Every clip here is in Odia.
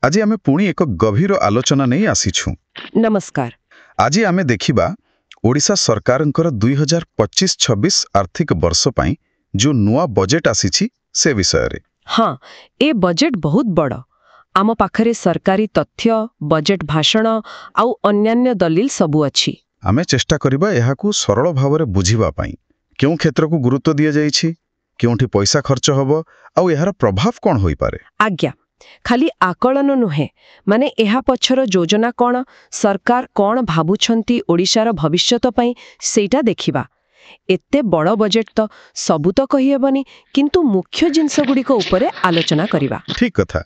आज आमे पुणी एक गभीर आलोचना नहीं आसीछु। नमस्कार। आज आमे देखिबा ओडिशा सरकारंकर 2025-26 आर्थिक वर्ष पाई जो नुआ बजेट आसीछि से विषय रे। हाँ, ए बजेट बहुत बड़। आम पाखरे सरकारी तथ्य, बजेट भाषण आउ अन्यान्य दलील सबु अछि। आमे चेष्टा करिबा एहाकू सरल भावरे बुझिबा पाई। केउ क्षेत्र को गुरुत्व दिया जाइछि, केउठी पैसा खर्च हबो आउ एहार प्रभाव कोन होई पारे। आज्ञा खाली आकलन नुहे, माने एहा पछर योजना कोन, सरकार कोन भाबुछंती ओडिशार भविष्यत पई सेटा देखिबा। एते बड़ बजेट तो सबु तो कहिबनी, किंतु मुख्य जिंस गुडी को ऊपरे आलोचना करिबा। ठीक कथा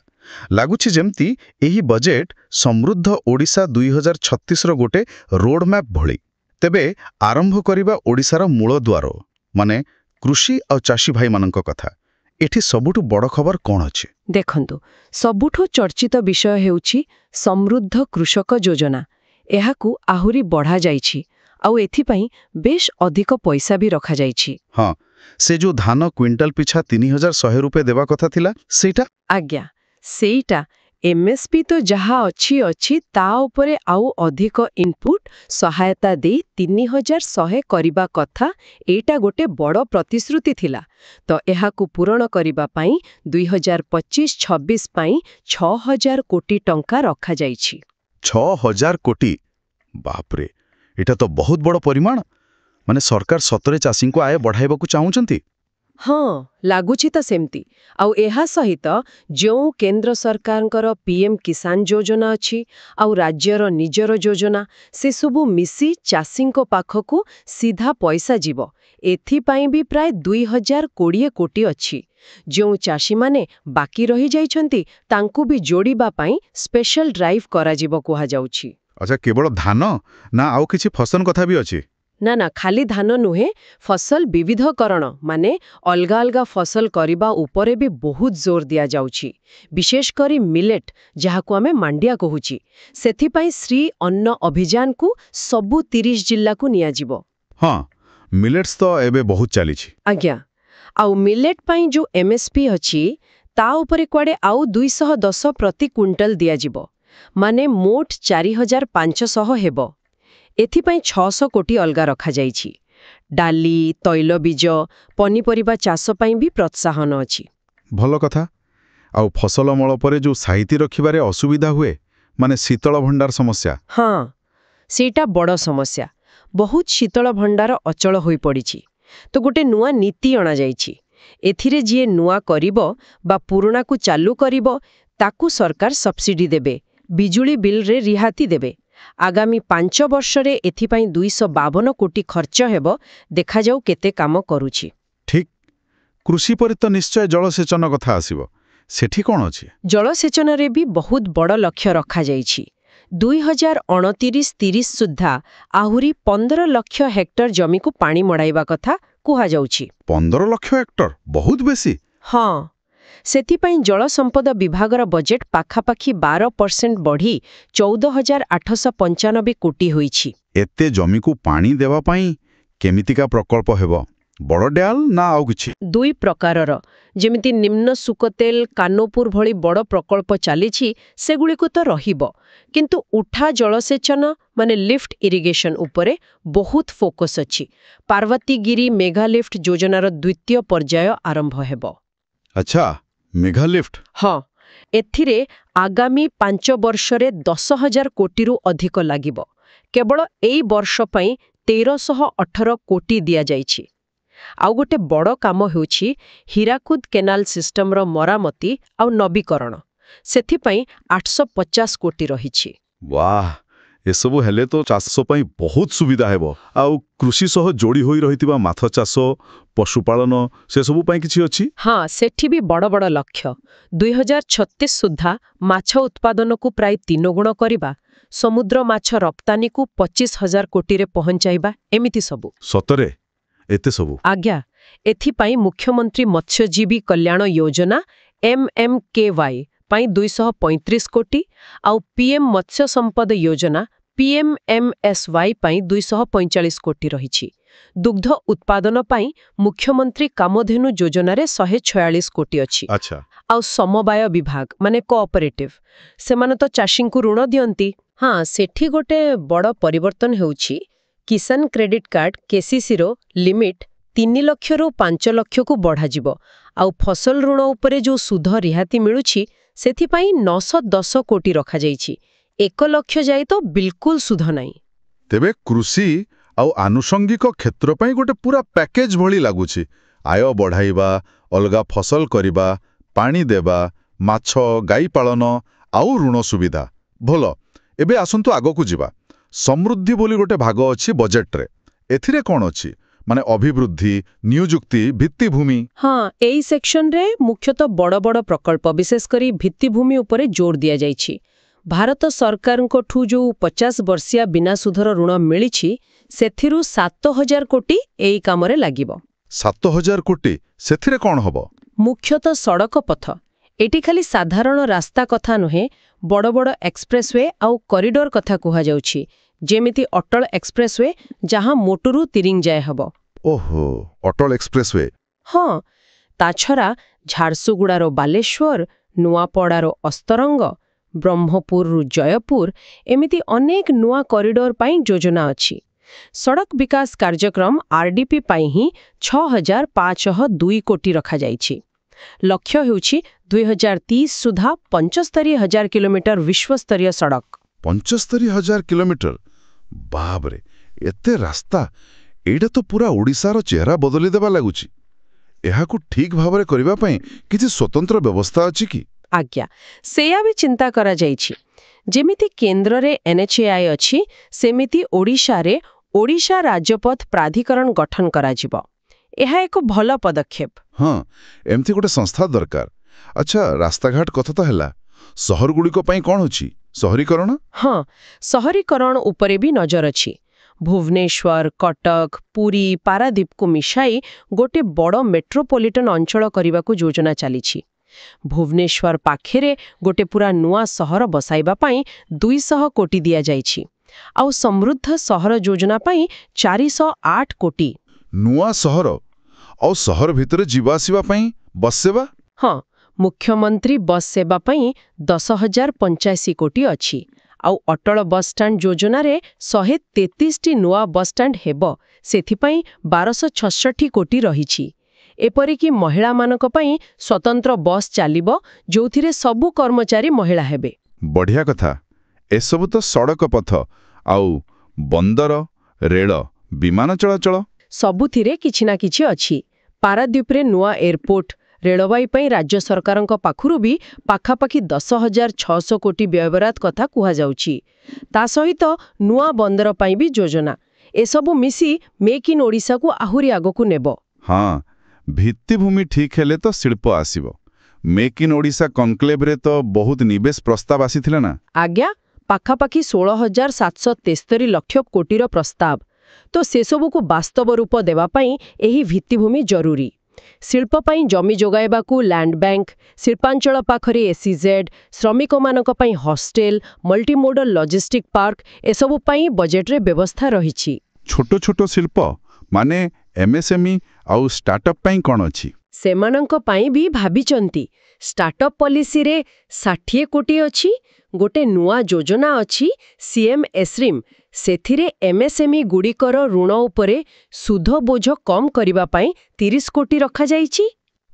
लागुछि जेमती एही बजेट समृद्ध ओडिशा 2036 रो गोटे रोड मैप भଳି। तेबे आरंभ करिबा ओडिशार मूल द्वार माने कृषि और चाषी भाई मानक कथा। एठी सबुठु बड़ खबर कोन अछि? देखंतु, सबुठु चर्चित विषय हेउछि समृद्ध कृषक योजना। एहाकू आहुरी बढ़ा जाइछि आउ एथि पई बेश अधिक पैसा भी रखा जाइछि। हाँ, से जो धान क्विंटल पिछा 3100 रुपए देवा कथा थिला सेटा? आज्ञा सेटा एमएसपी तो जहा अछि ता उपरे आउ अधिक इनपुट सहायता दे 3100 करिबा कथा। एटा गोटे बड़ प्रतिश्रुति थिला। तो एहाकू पूरण करिबा पई 2025-26 पई 6000 कोटी टंका रखा जाइछि। 6000 कोटी? बापरे, एटा तो बहुत बड़ परिमाण। माने सरकार सतरे चाषी को आय बढ़ाइबाकू चाहूचंती। हाँ, लागुछि त सेमती। आउ एहा सहित जो केंद्र सरकारଙ୍କର पीएम किसान योजना अछि आउ राज्यर निजर योजना, से सबु मिसी चाषीଙ୍କ पाखकू सीधा पैसा जीव। एथि पई भी प्राय 2020 कोटी अछि। जो चाषी माने बाकी रही जाइछंती तांकू भी जोड़िबा पई स्पेशल ड्राइव करा जीव कुहा जाउछि। अच्छा, केवल धान ना आउ किछि फसल कथा भी अछि? ना खाली धान नुहे, फसल विविधकरण माने अलगा अलगा फसल करिबा उपरे भी बहुत जोर दिया जाउछि। विशेष करी मिलेट, जहाकू आमे मांडिया कहूछि, सेथि पई श्री अन्न अभियान को सबु 30 जिल्ला को निया जिवो। हाँ, मिलेट्स तो एबे बहुत चलीछि। आज्ञा आउ मिलेट पई जो एमएसपी अछि ता उपरे क्वाडे आउ 210 प्रति क्विंटल दिया जिवो, माने मोट 4500 हेबो। एथिपाई 600 कोटी अलगा रखा जाइछि। डाली, तैलबीज, पनीपरिबा चाष पई भी प्रोत्साहन अछि। भलो कथा। आउ फसल अमल परे जो साहित्य रखिबारे असुविधा हुए, माने शीतल भंडार समस्या। हाँ, सेटा बड़ समस्या। बहुत शीतल भंडार अचल होई पड़िछि। तो गोटे नुआ नीति अणा जाइछि। एथिरे जिए नुआ करिबो बा पुराना को चालू करिबो ताकू सरकार सब्सिडी देबे, बिजुली बिल रे रिहाती देबे। आगामी 5 वर्षरे एथिपाई 252 कोटी खर्च हेबो। देखा जाऊ केते काम करूछि। ठीक। कृषि पर तो निश्चय जलसेचन कथा आसीबो। सेठी कोन अछि? जलसेचन रे भी बहुत बड़ लक्ष्य रखा जाइछि। 2029-30 सुद्धा आहुरी 15 लाख हेक्टर जमी को पानी मडाइबा कथा कुहा जाउछि। 15 लाख हेक्टर? बहुत बेसी। हाँ, सेथिपाई जल संपद विभागर बजेट पाखापाखी 12% बढ़ी 14,895 कोटी होईछि। एते जमी को पानी देवा पाई केमितिका प्रकल्प हेबो? बड़ ड्याल ना आउ किछि? दुई प्रकारर, जेमिति निम्न सुकतेल, कानोपुर भଳି बड़ प्रकल्प चालिछि, सेगुलिको तो रहिबो। किंतु उठा जलसेचन माने लिफ्ट इरिगेशन उपरे बहुत फोकस अछि। पार्वतीगिरी मेगा लिफ्ट योजनार द्वितीय पर्याय आरंभ हेबो। अच्छा, मेगा लिफ्ट? हाँ, एथिरे आगामी 5 वर्षरे 10,000 कोटी अधिक लागिबो। केवल एई वर्ष पई 1318 कोटी दिया जाइछि। आउ गोटे बड़ काम हेउछि हीराकुद केनाल सिस्टम रो मरामती आउ नवीकरण। सेथि पई 850 कोटी रहिछि। वाह, ए सब हेले तो चाष पई बहुत सुविधा हेबो। आउ कृषि सह जोड़ी होई रहितिबा माछ चाष, पशुपालन से सब पई किछि अछि? हाँ, सेठी भी बड़ बड़ लक्ष्य। 2036 सुद्धा माछ उत्पादन को प्राय 3 गुण करिबा, समुद्र माछ रप्तानी को 25,000 कोटी रे पहुंचाइबा, एमिति सबु। सतरे एते सबु? आज्ञा एथिपाई मुख्यमंत्री मत्स्यजीवी कल्याण योजना MMKY पाई 235 कोटी आउ पीएम मत्स्य संपद योजना PMMSY पाई 245 कोटी रहिछि। ଦୁଗ୍ଧ ଉତ୍ପାଦନ ପାଇଁ ମୁଖ୍ୟମନ୍ତ୍ରୀ କାମଧେନୁ ଯୋଜନାରେ 146 କୋଟି ଅଛି। ଆଚ୍ଛା। ଆଉ ସମବାୟ ବିଭାଗ ମାନେ କୋଅପରେଟିଭ ସେମାନେ ତ ଚାଷୀଙ୍କୁ ଋଣ ଦିଅନ୍ତି। ହଁ, ସେଠି ଗୋଟେ ବଡ଼ ପରିବର୍ତ୍ତନ ହେଉଛି କିଷାନ କ୍ରେଡିଟ୍ କାର୍ଡ କେସିସିର ଲିମିଟ୍ 3 ଲକ୍ଷରୁ 5 ଲକ୍ଷକୁ ବଢ଼ାଯିବ। ଆଉ ଫସଲ ଋଣ ଉପରେ ଯେଉଁ ସୁଧ ରିହାତି ମିଳୁଛି ସେଥିପାଇଁ 910 କୋଟି ରଖାଯାଇଛି। 1 ଲକ୍ଷ ଯାଏ ତ ବିଲକୁଲ ସୁଧ ନାହିଁ। ତେବେ କୃଷି ଆଉ ଆନୁଷଙ୍ଗିକ କ୍ଷେତ୍ର ପାଇଁ ଗୋଟେ ପୁରା ପ୍ୟାକେଜ ଭଳି ଲାଗୁଛି। ଆୟ ବଢ଼ାଇବା, ଅଲଗା ଫସଲ କରିବା, ପାଣି ଦେବା, ମାଛ ଗାଈ ପାଳନ ଆଉ ଋଣ ସୁବିଧା। ଭଲ। ଏବେ ଆସନ୍ତୁ ଆଗକୁ ଯିବା। ସମୃଦ୍ଧି ବୋଲି ଗୋଟେ ଭାଗ ଅଛି ବଜେଟରେ। ଏଥିରେ କ'ଣ ଅଛି? ମାନେ ଅଭିବୃଦ୍ଧି, ନିଯୁକ୍ତି, ଭିତ୍ତିଭୂମି। ହଁ, ଏଇ ସେକ୍ସନରେ ମୁଖ୍ୟତଃ ବଡ଼ ବଡ଼ ପ୍ରକଳ୍ପ ବିଶେଷ କରି ଭିତ୍ତିଭୂମି ଉପରେ ଜୋର ଦିଆଯାଇଛି। ଭାରତ ସରକାରଙ୍କଠୁ ଯେଉଁ 50 ବର୍ଷିଆ ବିନା ସୁଧର ଋଣ ମିଳିଛି ସେଥିରୁ 7,000 କୋଟି ଏଇ କାମରେ ଲାଗିବ। 7,000 କୋଟି? ସେଥିରେ କ'ଣ ହବ? ମୁଖ୍ୟତଃ ସଡ଼କ ପଥ। ଏଠି ଖାଲି ସାଧାରଣ ରାସ୍ତା କଥା ନୁହେଁ, ବଡ଼ ବଡ଼ ଏକ୍ସପ୍ରେସୱେ ଆଉ କରିଡର କଥା କୁହାଯାଉଛି। ଯେମିତି ଅଟଳ ଏକ୍ସପ୍ରେସୱେ ଯାହା ମୋଟୁରୁ ତିରିଙ୍ଗ ଯାଏ ହେବ। ଓହୋ, ଅଟଳ ଏକ୍ସପ୍ରେସୱେ। ହଁ, ତାଛଡ଼ା ଝାରସୁଗୁଡ଼ାର ବାଲେଶ୍ୱର, ନୂଆପଡ଼ାର ଅସ୍ତରଙ୍ଗ, ବ୍ରହ୍ମପୁରରୁ ଜୟପୁର ଏମିତି ଅନେକ ନୂଆ କରିଡର ପାଇଁ ଯୋଜନା ଅଛି। ସଡ଼କ ବିକାଶ କାର୍ଯ୍ୟକ୍ରମ ଆରଡିପି ପାଇଁ ହିଁ 6,502 କୋଟି ରଖାଯାଇଛି। ଲକ୍ଷ୍ୟ ହେଉଛି 2030 ସୁଦ୍ଧା 75,000 କିଲୋମିଟର ବିଶ୍ୱସ୍ତରୀୟ ସଡ଼କ। 75,000 କିଲୋମିଟର? ବାବରେ, ଏତେ ରାସ୍ତା! ଏଇଟା ତ ପୁରା ଓଡ଼ିଶାର ଚେହେରା ବଦଳି ଦେବା ଲାଗୁଛି। ଏହାକୁ ଠିକ୍ ଭାବରେ କରିବା ପାଇଁ କିଛି ସ୍ୱତନ୍ତ୍ର ବ୍ୟବସ୍ଥା ଅଛି କି? ଆଜ୍ଞା, ସେୟା ବି ଚିନ୍ତା କରାଯାଇଛି। ଯେମିତି କେନ୍ଦ୍ରରେ NHAI ଅଛି, ସେମିତି ଓଡ଼ିଶାରେ ଓଡ଼ିଶା ରାଜପଥ ପ୍ରାଧିକରଣ ଗଠନ କରାଯିବ। ଏହା ଏକ ଭଲ ପଦକ୍ଷେପ। ହଁ, ଏମିତି ଗୋଟେ ସଂସ୍ଥା ଦରକାର। ଆଚ୍ଛା, ରାସ୍ତାଘାଟ କଥା ତ ହେଲା। ସହରଗୁଡ଼ିକ ପାଇଁ କ'ଣ ଅଛି? ସହରୀକରଣ? ହଁ, ସହରୀକରଣ ଉପରେ ବି ନଜର ଅଛି। ଭୁବନେଶ୍ୱର, କଟକ, ପୁରୀ, ପାରାଦୀପକୁ ମିଶାଇ ଗୋଟେ ବଡ଼ ମେଟ୍ରୋପଲିଟନ ଅଞ୍ଚଳ କରିବାକୁ ଯୋଜନା ଚାଲିଛି। ଭୁବନେଶ୍ୱର ପାଖରେ ଗୋଟେ ପୁରା ନୂଆ ସହର ବସାଇବା ପାଇଁ 200 କୋଟି ଦିଆଯାଇଛି। ଆଉ ସମୃଦ୍ଧ ସହର ଯୋଜନା ପାଇଁ 408 କୋଟି। ନୂଆ ସହର? ଆଉ ସହର ଭିତରେ ଯିବା ଆସିବା ପାଇଁ ବସ୍ ସେବା? ହଁ, ମୁଖ୍ୟମନ୍ତ୍ରୀ ବସ୍ ସେବା ପାଇଁ 10,085 କୋଟି ଅଛି। ଆଉ ଅଟଳ ବସ୍ଷ୍ଟାଣ୍ଡ ଯୋଜନାରେ 133ଟି ନୂଆ ବସ୍ଷ୍ଟାଣ୍ଡ ହେବ। ସେଥିପାଇଁ 1266 କୋଟି ରହିଛି। ଏପରିକି ମହିଳାମାନଙ୍କ ପାଇଁ ସ୍ୱତନ୍ତ୍ର ବସ୍ ଚାଲିବ, ଯେଉଁଥିରେ ସବୁ କର୍ମଚାରୀ ମହିଳା ହେବେ। ବଢ଼ିଆ କଥା। ଏସବୁ ତ ସଡ଼କ ପଥ। ଆଉ ବନ୍ଦର, ରେଳ, ବିମାନ ଚଳାଚଳ? ସବୁଥିରେ କିଛି ନା କିଛି ଅଛି। ପାରାଦୀପରେ ନୂଆ ଏୟାରପୋର୍ଟ, ରେଳବାଇ ପାଇଁ ରାଜ୍ୟ ସରକାରଙ୍କ ପାଖରୁ ବି ପାଖାପାଖି 10,600 କୋଟି ବ୍ୟୟବରାଦ କଥା କୁହାଯାଉଛି। ତା ସହିତ ନୂଆ ବନ୍ଦର ପାଇଁ ବି ଯୋଜନା। ଏସବୁ ମିଶି ମେକ୍ ଇନ୍ ଓଡ଼ିଶାକୁ ଆହୁରି ଆଗକୁ ନେବ। ହଁ, ଭିତ୍ତିଭୂମି ଠିକ୍ ହେଲେ ତ ଶିଳ୍ପ ଆସିବ। ମେକ୍ ଇନ୍ ଓଡ଼ିଶା କନକ୍ଲେଭରେ ତ ବହୁତ ନିବେଶ ପ୍ରସ୍ତାବ ଆସିଥିଲା ନା? ଆଜ୍ଞା, ପାଖାପାଖି 16,773 ଲକ୍ଷ କୋଟିର ପ୍ରସ୍ତାବ। ତ ସେସବୁକୁ ବାସ୍ତବ ରୂପ ଦେବା ପାଇଁ ଏହି ଭିତ୍ତିଭୂମି ଜରୁରୀ। ଶିଳ୍ପ ପାଇଁ ଜମି ଯୋଗାଇବାକୁ ଲ୍ୟାଣ୍ଡ ବ୍ୟାଙ୍କ, ଶିଳ୍ପାଞ୍ଚଳ ପାଖରେ SEZ, ଶ୍ରମିକମାନଙ୍କ ପାଇଁ ହଷ୍ଟେଲ, ମଲ୍ଟିମୋଡାଲ ଲଜିଷ୍ଟିକ୍ ପାର୍କ ଏସବୁ ପାଇଁ ବଜେଟରେ ବ୍ୟବସ୍ଥା ରହିଛି। ଛୋଟ ଛୋଟ ଶିଳ୍ପ ମାନେ MSME ଆଉ ଷ୍ଟାର୍ଟଅପ୍ ପାଇଁ କ'ଣ ଅଛି? ସେମାନଙ୍କ ପାଇଁ ବି ଭାବିଛନ୍ତି। ଷ୍ଟାର୍ଟଅପ୍ ପଲିସିରେ 60 କୋଟି ଅଛି। ଗୋଟେ ନୂଆ ଯୋଜନା ଅଛି CM SRIM। ସେଥିରେ MSME ଗୁଡ଼ିକର ଋଣ ଉପରେ ସୁଧ ବୋଝ କମ୍ କରିବା ପାଇଁ 30 କୋଟି ରଖାଯାଇଛି।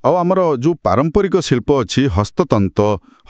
ଆଉ ଆମର ଯୋଉ ପାରମ୍ପରିକ ଶିଳ୍ପ ଅଛି,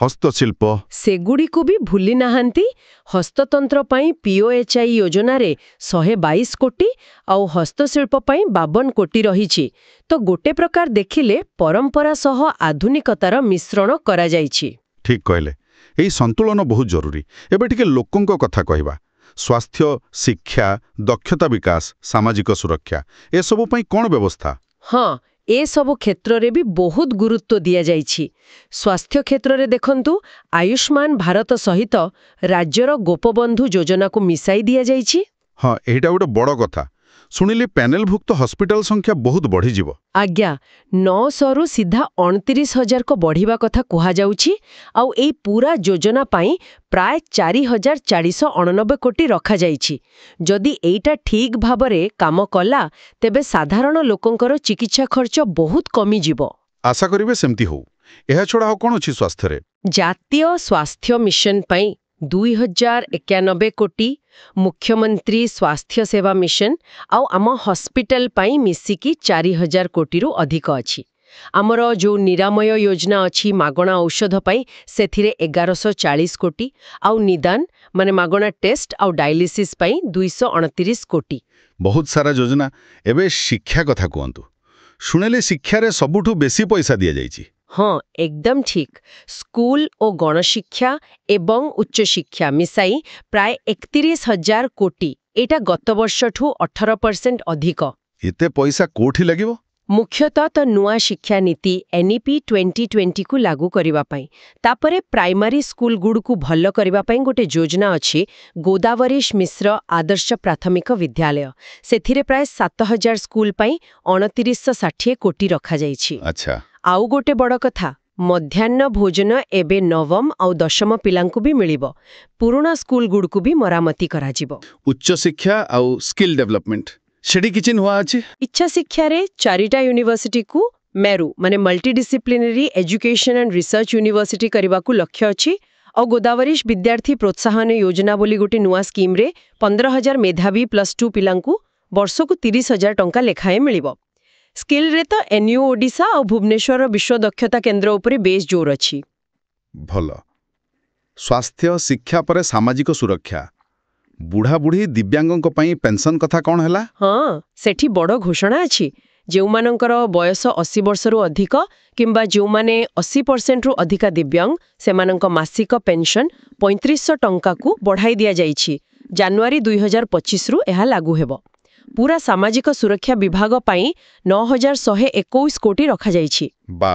ହସ୍ତଶିଳ୍ପ, ସେଗୁଡ଼ିକୁ ବି ଭୁଲି ନାହାନ୍ତି। ହସ୍ତତନ୍ତ୍ର ପାଇଁ POHI ଯୋଜନାରେ 122 କୋଟି ଆଉ ହସ୍ତଶିଳ୍ପ ପାଇଁ 52 କୋଟି ରହିଛି। ତ ଗୋଟେ ପ୍ରକାର ଦେଖିଲେ ପରମ୍ପରା ସହ ଆଧୁନିକତାର ମିଶ୍ରଣ କରାଯାଇଛି। ଠିକ୍ କହିଲେ। ଏହି ସନ୍ତୁଳନ ବହୁତ ଜରୁରୀ। ଏବେ ଟିକେ ଲୋକଙ୍କ କଥା କହିବା। ସ୍ୱାସ୍ଥ୍ୟ, ଶିକ୍ଷା, ଦକ୍ଷତା ବିକାଶ, ସାମାଜିକ ସୁରକ୍ଷା ଏସବୁ ପାଇଁ କ'ଣ ବ୍ୟବସ୍ଥା? ହଁ, ଏସବୁ କ୍ଷେତ୍ରରେ ବି ବହୁତ ଗୁରୁତ୍ୱ ଦିଆଯାଇଛି। ସ୍ୱାସ୍ଥ୍ୟ କ୍ଷେତ୍ରରେ ଦେଖନ୍ତୁ, ଆୟୁଷ୍ମାନ ଭାରତ ସହିତ ରାଜ୍ୟର ଗୋପବନ୍ଧୁ ଯୋଜନାକୁ ମିଶାଇ ଦିଆଯାଇଛି। ହଁ, ଏଇଟା ଗୋଟେ ବଡ଼ କଥା। ଶୁଣିଲି ପ୍ୟାନେଲଭୁକ୍ତ ହସ୍ପିଟାଲ ସଂଖ୍ୟା ବହୁତ ବଢ଼ିଯିବ। ଆଜ୍ଞା, 900ରୁ ସିଧା 29,000କୁ ବଢ଼ିବା କଥା କୁହାଯାଉଛି। ଆଉ ଏଇ ପୂରା ଯୋଜନା ପାଇଁ ପ୍ରାୟ 4,489 କୋଟି ରଖାଯାଇଛି। ଯଦି ଏଇଟା ଠିକ୍ ଭାବରେ କାମ କଲା, ତେବେ ସାଧାରଣ ଲୋକଙ୍କର ଚିକିତ୍ସା ଖର୍ଚ୍ଚ ବହୁତ କମିଯିବ। ଆଶା କରିବେ ସେମିତି ହଉ। ଏହାଛଡ଼ା ଆଉ କ'ଣ ଅଛି ସ୍ୱାସ୍ଥ୍ୟରେ? ଜାତୀୟ ସ୍ୱାସ୍ଥ୍ୟ ମିଶନ ପାଇଁ 2,091 କୋଟି, ମୁଖ୍ୟମନ୍ତ୍ରୀ ସ୍ୱାସ୍ଥ୍ୟ ସେବା ମିଶନ ଆଉ ଆମ ହସ୍ପିଟାଲ ପାଇଁ ମିଶିକି 4,000 କୋଟିରୁ ଅଧିକ ଅଛି। ଆମର ଯୋଉ ନିରାମୟ ଯୋଜନା ଅଛି ମାଗଣା ଔଷଧ ପାଇଁ, ସେଥିରେ 1,140 କୋଟି, ଆଉ ନିଦାନ ମାନେ ମାଗଣା ଟେଷ୍ଟ ଆଉ ଡାଇଲିସିସ୍ ପାଇଁ 229 କୋଟି। ବହୁତ ସାରା ଯୋଜନା। ଏବେ ଶିକ୍ଷା କଥା କୁହନ୍ତୁ। ଶୁଣିଲି ଶିକ୍ଷାରେ ସବୁଠୁ ବେଶୀ ପଇସା ଦିଆଯାଇଛି। ହଁ, ଏକଦମ ଠିକ୍। ସ୍କୁଲ ଓ ଗଣଶିକ୍ଷା ଏବଂ ଉଚ୍ଚଶିକ୍ଷା ମିଶାଇ ପ୍ରାୟ 31,000 କୋଟି। ଏଇଟା ଗତ ବର୍ଷଠୁ 18% ଅଧିକ। ଏତେ ପଇସା କୋଉଠି ଲାଗିବ? ମୁଖ୍ୟତଃ ତ ନୂଆ ଶିକ୍ଷା ନୀତି NEP 2020କୁ ଲାଗୁ କରିବା ପାଇଁ। ତାପରେ ପ୍ରାଇମାରୀ ସ୍କୁଲଗୁଡ଼ିକୁ ଭଲ କରିବା ପାଇଁ ଗୋଟେ ଯୋଜନା ଅଛି, ଗୋଦାବରୀଶ ମିଶ୍ର ଆଦର୍ଶ ପ୍ରାଥମିକ ବିଦ୍ୟାଳୟ। ସେଥିରେ ପ୍ରାୟ 7,000 ସ୍କୁଲ ପାଇଁ 2,960 କୋଟି ରଖାଯାଇଛି। ଆଚ୍ଛା। ଆଉ ଗୋଟେ ବଡ଼ କଥା, ମଧ୍ୟାହ୍ନ ଭୋଜନ ଏବେ ନବମ ଆଉ ଦଶମ ପିଲାଙ୍କୁ ବି ମିଳିବ। ପୁରୁଣା ସ୍କୁଲଗୁଡ଼ିକୁ ବି ମରାମତି କରାଯିବ। ଉଚ୍ଚଶିକ୍ଷା ଆଉ ସ୍କିଲ୍ ଡେଭଲପମେଣ୍ଟ, ସେଠି କିଛି ନୂଆ ଅଛି? ଇଚ୍ଛା ଶିକ୍ଷାରେ 4ଟା ୟୁନିଭର୍ସିଟିକୁ ମେରୁ ମାନେ multidisciplinary education and research university କରିବାକୁ ଲକ୍ଷ୍ୟ ଅଛି। ଆଉ ଗୋଦାବରୀଶ ବିଦ୍ୟାର୍ଥୀ ପ୍ରୋତ୍ସାହନ ଯୋଜନା ବୋଲି ଗୋଟେ ନୂଆ ସ୍କିମ୍ରେ 15,000 ମେଧାବୀ +2 ପିଲାଙ୍କୁ ବର୍ଷକୁ 30,000 ଟଙ୍କା ଲେଖାଏଁ ମିଳିବ। ସ୍କିଲ୍ରେ ତ NU ଓଡ଼ିଶା ଆଉ ଭୁବନେଶ୍ୱର ବିଶ୍ୱ ଦକ୍ଷତା କେନ୍ଦ୍ର ଉପରେ ବେଶ୍ ଜୋର ଅଛି। ଭଲ। ସ୍ୱାସ୍ଥ୍ୟ ଶିକ୍ଷା ପରେ ସାମାଜିକ ସୁରକ୍ଷା, ବୁଢ଼ାବୁଢ଼ୀ ଦିବ୍ୟାଙ୍ଗଙ୍କ ପାଇଁ ପେନ୍ସନ କଥା କ'ଣ ହେଲା? ହଁ, ସେଠି ବଡ଼ ଘୋଷଣା ଅଛି। ଯେଉଁମାନଙ୍କର ବୟସ 80 ବର୍ଷରୁ ଅଧିକ କିମ୍ବା ଯେଉଁମାନେ 80%ରୁ ଅଧିକା ଦିବ୍ୟାଙ୍ଗ, ସେମାନଙ୍କ ମାସିକ ପେନ୍ସନ 3,500 ଟଙ୍କାକୁ ବଢ଼ାଇ ଦିଆଯାଇଛି। ଜାନୁଆରୀ 2025ରୁ ଏହା ଲାଗୁ ହେବ। ପୁରା ସାମାଜିକ ସୁରକ୍ଷା ବିଭାଗ ପାଇଁ 9,121 କୋଟି ରଖାଯାଇଛି। ବା,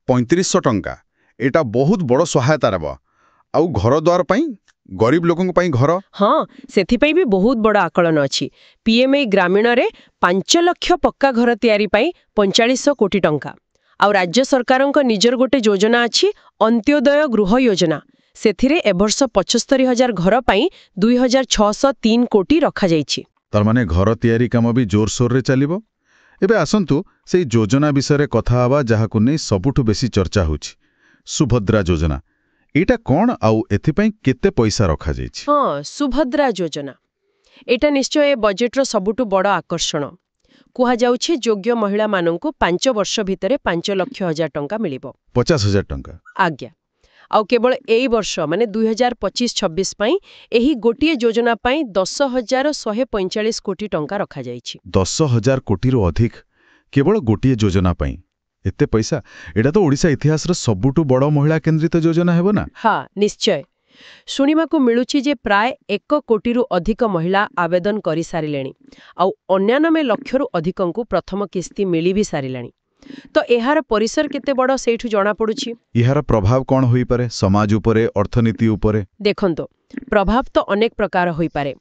3,500 ଟଙ୍କା। ଏଇଟା ବହୁତ ବଡ଼ ସହାୟତା ହେବ। ଆଉ ଘରଦ୍ୱାର ପାଇଁ, ଗରିବ ଲୋକଙ୍କ ପାଇଁ ଘର? ହଁ, ସେଥିପାଇଁ ବି ବହୁତ ବଡ଼ ଆକଳନ ଅଛି। PMA ଗ୍ରାମୀଣରେ 5 ଲକ୍ଷ ପକ୍କା ଘର ତିଆରି ପାଇଁ 4,500 କୋଟି ଟଙ୍କା। ଆଉ ରାଜ୍ୟ ସରକାରଙ୍କ ନିଜର ଗୋଟେ ଯୋଜନା ଅଛି, ଅନ୍ତ୍ୟୋଦୟ ଗୃହ ଯୋଜନା। ସେଥିରେ ଏବର୍ଷ 75,000 ଘର ପାଇଁ 2,603 କୋଟି ରଖାଯାଇଛି। ତାରମାନେ ଘର ତିଆରି କାମ ବି ଜୋରସୋରରେ ଚାଲିବ। ଏବେ ଆସନ୍ତୁ ସେଇ ଯୋଜନା ବିଷୟରେ କଥା ହେବା ଯାହାକୁ ନେଇ ସବୁଠୁ ବେଶୀ ଚର୍ଚ୍ଚା ହେଉଛି, ସୁଭଦ୍ରା ଯୋଜନା। ଏଇଟା କ'ଣ ଆଉ ଏଥିପାଇଁ କେତେ ପଇସା ରଖାଯାଇଛି? ହଁ, ସୁଭଦ୍ରା ଯୋଜନା। ଏଇଟା ନିଶ୍ଚୟ ଏ ବଜେଟର ସବୁଠୁ ବଡ଼ ଆକର୍ଷଣ। କୁହାଯାଉଛି ଯୋଗ୍ୟ ମହିଳାମାନଙ୍କୁ 5 ବର୍ଷ ଭିତରେ 5,00,000 ଟଙ୍କା ମିଳିବ। 50,000 ଟଙ୍କା? ଆଜ୍ଞା। ଆଉ କେବଳ ଏଇ ବର୍ଷ ମାନେ 2025-26 ପାଇଁ ଏହି ଗୋଟିଏ ଯୋଜନା ପାଇଁ 10,145 କୋଟି ଟଙ୍କା ରଖାଯାଇଛି। 10,000 କୋଟିରୁ ଅଧିକ କେବଳ ଗୋଟିଏ ଯୋଜନା ପାଇଁ? ଏତେ ପଇସା! ଏଇଟା ତ ଓଡ଼ିଶା ଇତିହାସର ସବୁଠୁ ବଡ଼ ମହିଳା କେନ୍ଦ୍ରିତ ଯୋଜନା ହେବ ନା? ହଁ, ନିଶ୍ଚୟ। ଶୁଣିବାକୁ ମିଳୁଛି ଯେ ପ୍ରାୟ 1 କୋଟିରୁ ଅଧିକ ମହିଳା ଆବେଦନ କରିସାରିଲେଣି। ଆଉ 99 ଲକ୍ଷରୁ ଅଧିକଙ୍କୁ ପ୍ରଥମ କିସ୍ତି ମିଳି ବି ସାରିଲାଣି। ତ ଏହାର ପରିସର କେତେ ବଡ଼ ସେଇଠୁ ଜଣାପଡ଼ୁଛି। ଏହାର ପ୍ରଭାବ କ'ଣ ହୋଇପାରେ ସମାଜ ଉପରେ, ଅର୍ଥନୀତି ଉପରେ? ଦେଖନ୍ତୁ, ପ୍ରଭାବ ତ ଅନେକ ପ୍ରକାର ହୋଇପାରେ।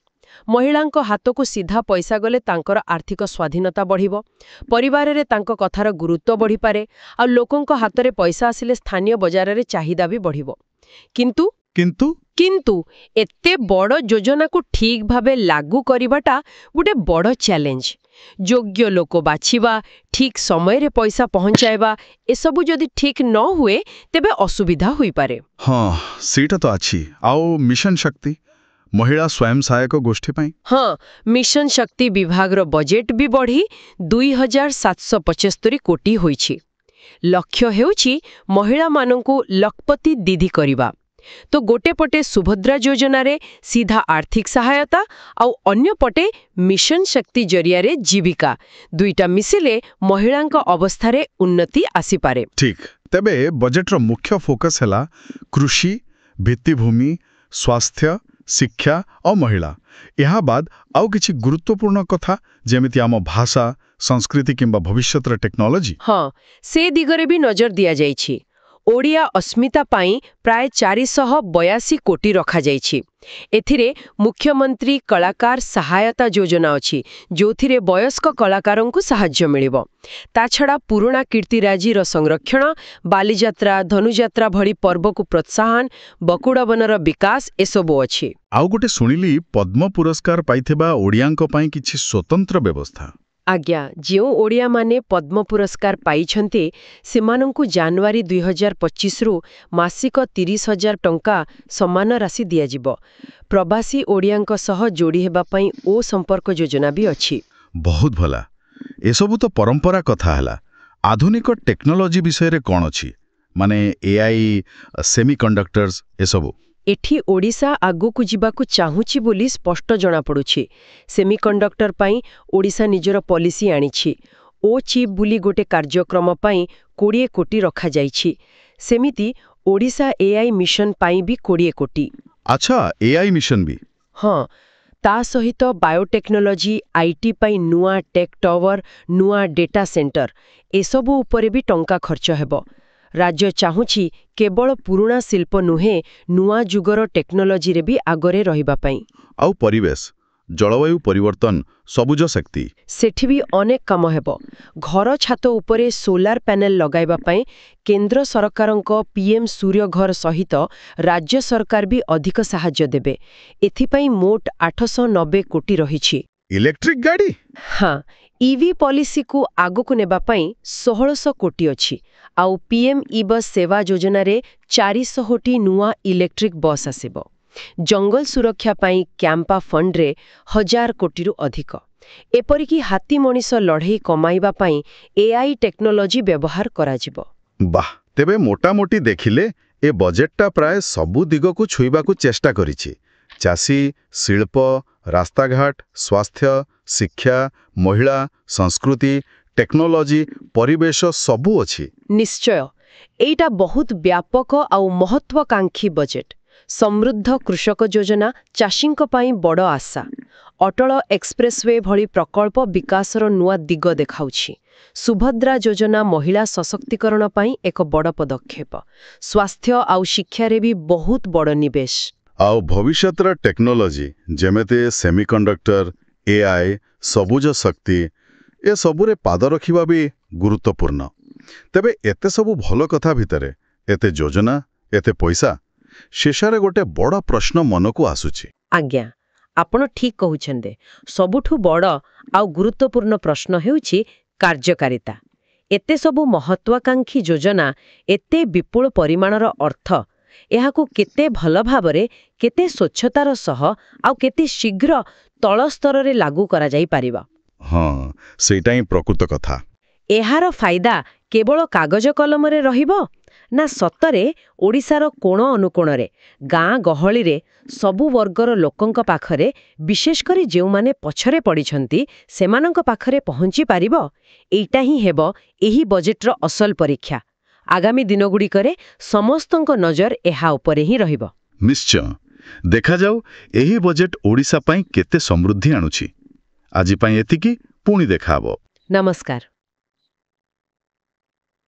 ମହିଳାଙ୍କ ହାତକୁ ସିଧା ପଇସା ଗଲେ ତାଙ୍କର ଆର୍ଥିକ ସ୍ୱାଧୀନତା ବଢ଼ିବ, ପରିବାରରେ ତାଙ୍କ କଥାର ଗୁରୁତ୍ୱ ବଢ଼ିପାରେ, ଆଉ ଲୋକଙ୍କ ହାତରେ ପଇସା ଆସିଲେ ସ୍ଥାନୀୟ ବଜାରରେ ଚାହିଦା ବି ବଢ଼ିବ। କିନ୍ତୁ ଏତେ ବଡ଼ ଯୋଜନାକୁ ଠିକ୍ ଭାବେ ଲାଗୁ କରିବାଟା ଗୋଟେ ବଡ଼ ଚ୍ୟାଲେଞ୍ଜ। ଯୋଗ୍ୟ ଲୋକ ବାଛିବା, ଠିକ୍ ସମୟରେ ପଇସା ପହଞ୍ଚାଇବା, ଏସବୁ ଯଦି ଠିକ୍ ନ ହୁଏ ତେବେ ଅସୁବିଧା ହୋଇପାରେ। ହଁ, ସେଇଟା ତ ଅଛି। ଆଉ ମିଶନ ଶକ୍ତି, ମହିଳା ସ୍ୱୟଂ ସହାୟକ ଗୋଷ୍ଠୀ ପାଇଁ? ହଁ, ମିଶନ ଶକ୍ତି ବିଭାଗର ବଜେଟ୍ ବି ବଢ଼ି 2,775 କୋଟି ହୋଇଛି। ଲକ୍ଷ୍ୟ ହେଉଛି ମହିଳାମାନଙ୍କୁ ଲଖପତି ଦିଦି କରିବା। ତ ଗୋଟେ ପଟେ ସୁଭଦ୍ରା ଯୋଜନାରେ ସିଧା ଆର୍ଥିକ ସହାୟତା ଆଉ ଅନ୍ୟପଟେ ମିଶନ ଶକ୍ତି ଜରିଆରେ ଜୀବିକା, ଦୁଇଟା ମିଶିଲେ ମହିଳାଙ୍କ ଅବସ୍ଥାରେ ଉନ୍ନତି ଆସିପାରେ। ଠିକ୍। ତେବେ ବଜେଟର ମୁଖ୍ୟ ଫୋକସ୍ ହେଲା କୃଷି, ଭିତ୍ତିଭୂମି, ସ୍ୱାସ୍ଥ୍ୟ, ଶିକ୍ଷା ଆଉ ମହିଳା। ଏହା ବାଦ ଆଉ କିଛି ଗୁରୁତ୍ୱପୂର୍ଣ୍ଣ କଥା ଯେମିତି ଆମ ଭାଷା, ସଂସ୍କୃତି କିମ୍ବା ଭବିଷ୍ୟତର ଟେକ୍ନୋଲୋଜି? ହଁ, ସେ ଦିଗରେ ବି ନଜର ଦିଆଯାଇଛି। ଓଡ଼ିଆ ଅସ୍ମିତା ପାଇଁ ପ୍ରାୟ 482 କୋଟି ରଖାଯାଇଛି। ଏଥିରେ ମୁଖ୍ୟମନ୍ତ୍ରୀ କଳାକାର ସହାୟତା ଯୋଜନା ଅଛି, ଯେଉଁଥିରେ ବୟସ୍କ କଳାକାରଙ୍କୁ ସାହାଯ୍ୟ ମିଳିବ। ତାଛଡ଼ା ପୁରୁଣା କୀର୍ତ୍ତିରାଜିର ସଂରକ୍ଷଣ, ବାଲିଯାତ୍ରା, ଧନୁଯାତ୍ରା ଭଳି ପର୍ବକୁ ପ୍ରୋତ୍ସାହନ, ବକୁଡ଼ବନର ବିକାଶ ଏସବୁ ଅଛି। ଆଉ ଗୋଟେ ଶୁଣିଲି ପଦ୍ମ ପୁରସ୍କାର ପାଇଥିବା ଓଡ଼ିଆଙ୍କ ପାଇଁ କିଛି ସ୍ୱତନ୍ତ୍ର ବ୍ୟବସ୍ଥା। ଆଜ୍ଞା, ଯେଉଁ ଓଡ଼ିଆମାନେ ପଦ୍ମ ପୁରସ୍କାର ପାଇଛନ୍ତି ସେମାନଙ୍କୁ ଜାନୁଆରୀ 2025ରୁ ମାସିକ 30,000 ଟଙ୍କା ସମ୍ମାନ ରାଶି ଦିଆଯିବ। ପ୍ରବାସୀ ଓଡ଼ିଆଙ୍କ ସହ ଯୋଡ଼ି ହେବା ପାଇଁ ଓ ସମ୍ପର୍କ ଯୋଜନା ବି ଅଛି। ବହୁତ ଭଲ। ଏସବୁ ତ ପରମ୍ପରା କଥା ହେଲା। ଆଧୁନିକ ଟେକ୍ନୋଲୋଜି ବିଷୟରେ କ'ଣ ଅଛି? ମାନେ ଏଆଇ, ସେମିକଣ୍ଡକ୍ଟର୍ସ ଏସବୁ। ଏଠି ଓଡ଼ିଶା ଆଗକୁ ଯିବାକୁ ଚାହୁଁଛି ବୋଲି ସ୍ପଷ୍ଟ ଜଣାପଡ଼ୁଛି। ସେମିକଣ୍ଡକ୍ଟର ପାଇଁ ଓଡ଼ିଶା ନିଜର ପଲିସି ଆଣିଛି। ଓ ଚିପ୍ ବୋଲି ଗୋଟେ କାର୍ଯ୍ୟକ୍ରମ ପାଇଁ 20 କୋଟି ରଖାଯାଇଛି। ସେମିତି ଓଡ଼ିଶା ଏଆଇ ମିଶନ ପାଇଁ ବି 20 କୋଟି। ଆଚ୍ଛା, ଏଆଇ ମିଶନ ବି। ହଁ, ତା ସହିତ ବାୟୋଟେକ୍ନୋଲୋଜି, ଆଇଟି ପାଇଁ ନୂଆ ଟେକ୍ ଟାୱାର, ନୂଆ ଡେଟା ସେଣ୍ଟର ଏସବୁ ଉପରେ ବି ଟଙ୍କା ଖର୍ଚ୍ଚ ହେବ। ରାଜ୍ୟ ଚାହୁଁଛି କେବଳ ପୁରୁଣା ଶିଳ୍ପ ନୁହେଁ, ନୂଆ ଯୁଗର ଟେକ୍ନୋଲୋଜିରେ ବି ଆଗରେ ରହିବା ପାଇଁ। ଆଉ ପରିବେଶ, ଜଳବାୟୁ ପରିବର୍ତ୍ତନ, ସବୁଜ ଶକ୍ତି। ସେଠି ବି ଅନେକ କାମ ହେବ। ଘର ଛାତ ଉପରେ ସୋଲାର ପ୍ୟାନେଲ ଲଗାଇବା ପାଇଁ କେନ୍ଦ୍ର ସରକାରଙ୍କ ପିଏମ୍ ସୂର୍ଯ୍ୟଘର ସହିତ ରାଜ୍ୟ ସରକାର ବି ଅଧିକ ସାହାଯ୍ୟ ଦେବେ। ଏଥିପାଇଁ ମୋଟ 890 କୋଟି ରହିଛି। ଇଲେକ୍ଟ୍ରିକ୍ ଗାଡ଼ି? ହଁ, ଇଭି ପଲିସିକୁ ଆଗକୁ ନେବା ପାଇଁ 1600 କୋଟି ଅଛି। ଆଉ ପିଏମ୍ ଇ-ବସ୍ ସେବା ଯୋଜନାରେ 400ଟି ନୂଆ ଇଲେକ୍ଟ୍ରିକ୍ ବସ୍ ଆସିବ। ଜଙ୍ଗଲ ସୁରକ୍ଷା ପାଇଁ କ୍ୟାମ୍ପା ଫଣ୍ଡରେ 1000 କୋଟିରୁ ଅଧିକ। ଏପରିକି ହାତୀ ମଣିଷ ଲଢ଼େଇ କମାଇବା ପାଇଁ ଏଆଇ ଟେକ୍ନୋଲୋଜି ବ୍ୟବହାର କରାଯିବ। ବାଃ, ତେବେ ମୋଟାମୋଟି ଦେଖିଲେ ଏ ବଜେଟଟା ପ୍ରାୟ ସବୁ ଦିଗକୁ ଛୁଇଁବାକୁ ଚେଷ୍ଟା କରିଛି। ଚାଷୀ, ଶିଳ୍ପ, ରାସ୍ତାଘାଟ, ସ୍ୱାସ୍ଥ୍ୟ, ଶିକ୍ଷା, ମହିଳା, ସଂସ୍କୃତି, ଟେକ୍ନୋଲୋଜି, ପରିବେଶ ସବୁ ଅଛି। ନିଶ୍ଚୟ, ଏଇଟା ବହୁତ ବ୍ୟାପକ ଆଉ ମହତ୍ୱାକାଂକ୍ଷୀ ବଜେଟ୍। ସମୃଦ୍ଧ କୃଷକ ଯୋଜନା ଚାଷୀଙ୍କ ପାଇଁ ବଡ଼ ଆଶା। ଅଟଳ ଏକ୍ସପ୍ରେସୱେ ଭଳି ପ୍ରକଳ୍ପ ବିକାଶର ନୂଆ ଦିଗ ଦେଖାଉଛି। ସୁଭଦ୍ରା ଯୋଜନା ମହିଳା ସଶକ୍ତିକରଣ ପାଇଁ ଏକ ବଡ଼ ପଦକ୍ଷେପ। ସ୍ୱାସ୍ଥ୍ୟ ଆଉ ଶିକ୍ଷାରେ ବି ବହୁତ ବଡ଼ ନିବେଶ। ଆଉ ଭବିଷ୍ୟତର ଟେକ୍ନୋଲୋଜି ଯେମିତି ସେମିକଣ୍ଡକ୍ଟର, ଏଆଇ, ସବୁଜ ଶକ୍ତି ଏସବୁରେ ପାଦ ରଖିବା ବି ଗୁରୁତ୍ୱପୂର୍ଣ୍ଣ। ତେବେ ଏତେ ସବୁ ଭଲ କଥା ଭିତରେ ଏତେ ଯୋଜନା, ଏତେ ପଇସା, ଶେଷରେ ଗୋଟେ ବଡ଼ ପ୍ରଶ୍ନ ମନକୁ ଆସୁଛି। ଆଜ୍ଞା, ଆପଣ ଠିକ୍ କହୁଛନ୍ତି। ସବୁଠୁ ବଡ଼ ଆଉ ଗୁରୁତ୍ୱପୂର୍ଣ୍ଣ ପ୍ରଶ୍ନ ହେଉଛି କାର୍ଯ୍ୟକାରିତା। ଏତେ ସବୁ ମହତ୍ୱାକାଂକ୍ଷୀ ଯୋଜନା, ଏତେ ବିପୁଳ ପରିମାଣର ଅର୍ଥ, ଏହାକୁ କେତେ ଭଲ ଭାବରେ, କେତେ ସ୍ୱଚ୍ଛତାର ସହ ଆଉ କେତେ ଶୀଘ୍ର ତଳ ସ୍ତରରେ ଲାଗୁ କରାଯାଇପାରିବ? ହଁ, ସେଇଟା ହିଁ ପ୍ରକୃତ କଥା। ଏହାର ଫାଇଦା କେବଳ କାଗଜ କଲମରେ ରହିବ ନା ସତରେ ଓଡ଼ିଶାର କୋଣ ଅନୁକୋଣରେ, ଗାଁ ଗହଳିରେ, ସବୁ ବର୍ଗର ଲୋକଙ୍କ ପାଖରେ, ବିଶେଷ କରି ଯେଉଁମାନେ ପଛରେ ପଡ଼ିଛନ୍ତି ସେମାନଙ୍କ ପାଖରେ ପହଞ୍ଚି ପାରିବ? ଏଇଟା ହିଁ ହେବ ଏହି ବଜେଟର ଅସଲ ପରୀକ୍ଷା। ଆଗାମୀ ଦିନଗୁଡ଼ିକରେ ସମସ୍ତଙ୍କ ନଜର ଏହା ଉପରେ ହିଁ ରହିବ। ନିଶ୍ଚୟ। ଦେଖାଯାଉ ଏହି ବଜେଟ୍ ଓଡ଼ିଶା ପାଇଁ କେତେ ସମୃଦ୍ଧି ଆଣୁଛି। ଆଜି ପାଇଁ ଏତିକି, ପୁଣି ଦେଖାହବ। ନମସ୍କାର।